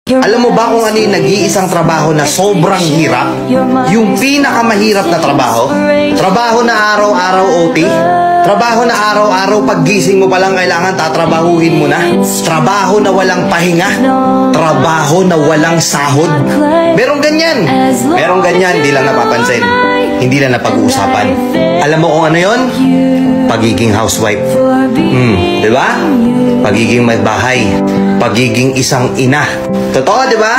Alam mo ba kung ano yung nag-iisang trabaho na sobrang hirap? Yung pinakamahirap na trabaho? Trabaho na araw-araw OT? Trabaho na araw-araw paggising mo pa lang kailangan tatrabahuhin mo na? Trabaho na walang pahinga? Trabaho na walang sahod? Merong ganyan. Merong ganyan, hindi lang napapansin. Hindi lang napag-uusapan. Alam mo kung ano yon? Pagiging housewife. Di ba? Pagiging may bahay. Pagiging isang ina. Totoo, di ba?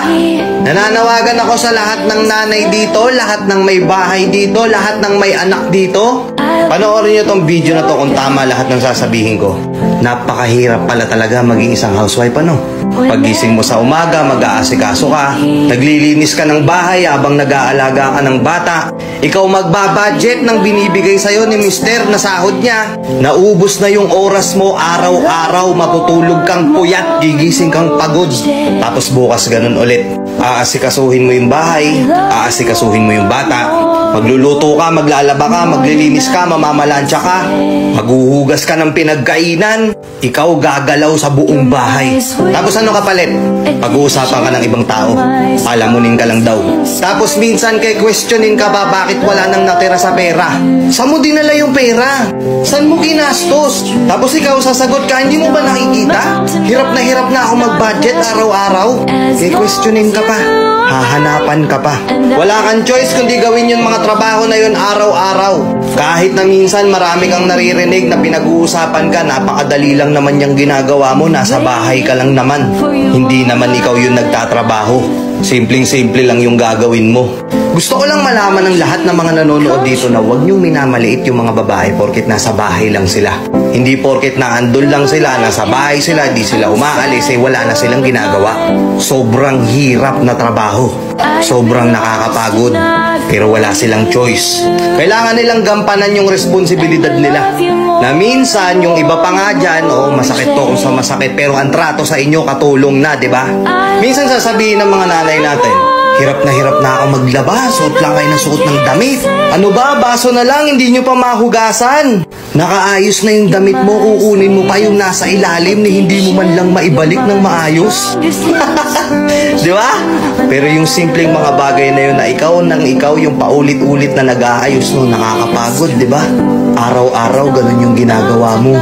Nananawagan ako sa lahat ng nanay dito, lahat ng may bahay dito, lahat ng may anak dito. Panoorin nyo tong video na to kung tama lahat ng sasabihin ko. Napakahirap pala talaga maging isang housewife, ano? Paggising mo sa umaga, mag-aasikaso ka. Naglilinis ka ng bahay habang nag-aalaga ka ng bata. Ikaw magbabudget ng binibigay sa'yo ni mister na sahod niya. Naubos na yung oras mo araw-araw, matutulog kang puyat, gigising kang pagod. Tapos bukas ganun ulit. Aasikasuhin mo yung bahay, aasikasuhin mo yung bata. Magluluto ka, maglalaba ka, maglilinis ka, mamamalansya ka. Maghuhugas ka ng pinagkainan. Ikaw gagalaw sa buong bahay. Tapos ano kapalit? Pag-uusapan ka ng ibang tao. Palamunin ka lang daw. Tapos minsan kay questionin ka ba bakit wala nang natira sa pera? Saan mo dinala yung pera? Saan mo ginastos? Tapos ikaw sasagot ka, hindi mo ba nakikita? Hirap na ako mag-budget araw-araw. Kay questionin ka pa. Hahanapan ka pa. Wala kang choice kundi gawin yung mga trabaho na yun araw-araw. Kahit na minsan marami kang naririnig na pinag-uusapan ka, napakadali lang naman yung ginagawa mo, nasa bahay ka lang naman. Hindi naman ikaw yung nagtatrabaho. Simpleng-simple lang yung gagawin mo. Gusto ko lang malaman ng lahat ng mga nanonood dito na huwag niyong minamaliit yung mga babae porket nasa bahay lang sila. Hindi porket naandun lang sila, nasa bahay sila, di sila umaalis, wala na silang ginagawa. Sobrang hirap na trabaho. Sobrang nakakapagod. Pero wala silang choice. Kailangan nilang gampanan yung responsibilidad nila. Na minsan, yung iba pa nga dyan, masakit to kung sa masakit, pero ang trato sa inyo katulong na, di ba? Minsan sasabihin ng mga nanay natin, hirap na ako maglaba, suot lang kayo ng suot ng damit. Ano ba, baso na lang, hindi nyo pa mahugasan. Nakaayos na yung damit mo, kukunin mo pa yung nasa ilalim ni hindi mo man lang maibalik ng maayos. Di ba? Pero yung simpleng mga bagay na yun na ikaw nang ikaw yung paulit-ulit na nag-aayos no, nakakapagod, di ba? Araw-araw ganun yung ginagawa mo.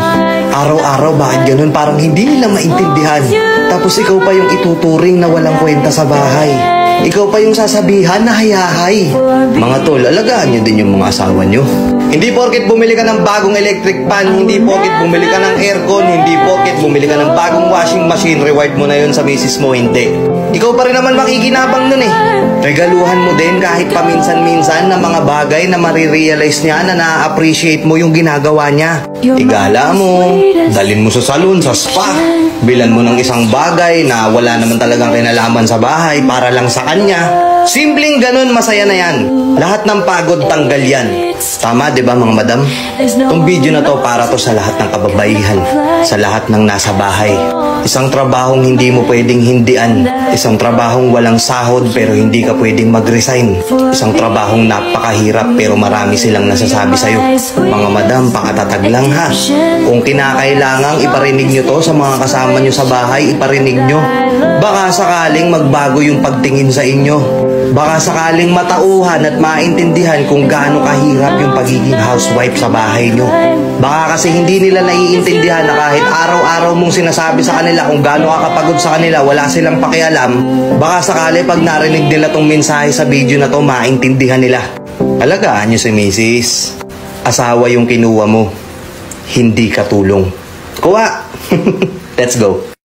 Araw-araw bakit ganun? Parang hindi nila maintindihan. Tapos ikaw pa yung ituturing na walang kwenta sa bahay. Ikaw pa yung sasabihan na hayahay. Mga tol, alagaan nyo din yung mga asawa nyo. Hindi porket bumili ka ng bagong electric fan, hindi porket bumili ka ng aircon, hindi porket bumili ka ng bagong washing machine, reward mo na yun sa misis mo, hindi. Ikaw pa rin naman makikinabang nun eh. Regaluhan mo din kahit paminsan-minsan na mga bagay na marirealize niya na na-appreciate mo yung ginagawa niya. Igala mo, dalin mo sa salon, sa spa. Bilan mo ng isang bagay na wala naman talagang kinalaman sa bahay para lang sa kanya. Simpleng ganun, masaya na yan. Lahat ng pagod, tanggal yan. Tama, di ba mga madam? Itong video na to para to sa lahat ng kababaihan, sa lahat ng nasa bahay. Isang trabahong hindi mo pwedeng hindian. Isang trabahong walang sahod pero hindi ka pwedeng mag-resign. Isang trabahong napakahirap pero marami silang nasasabi sa'yo. Mga madam, pakatatag lang ha. Kung kinakailangang iparinig nyo to sa mga kasama nyo sa bahay, iparinig nyo. Baka sakaling magbago yung pagtingin sa inyo. Baka sakaling matauhan at maintindihan kung gaano kahirap yung pagiging housewife sa bahay nyo. Baka kasi hindi nila naiintindihan na kahit araw-araw mong sinasabi sa kanila kung gaano kakapagod sa kanila, wala silang pakialam. Baka sakali pag narinig nila tong mensahe sa video na to, maintindihan nila. Alagaan nyo si Mrs. Asawa yung kinuha mo, hindi katulong. Kuha! Let's go!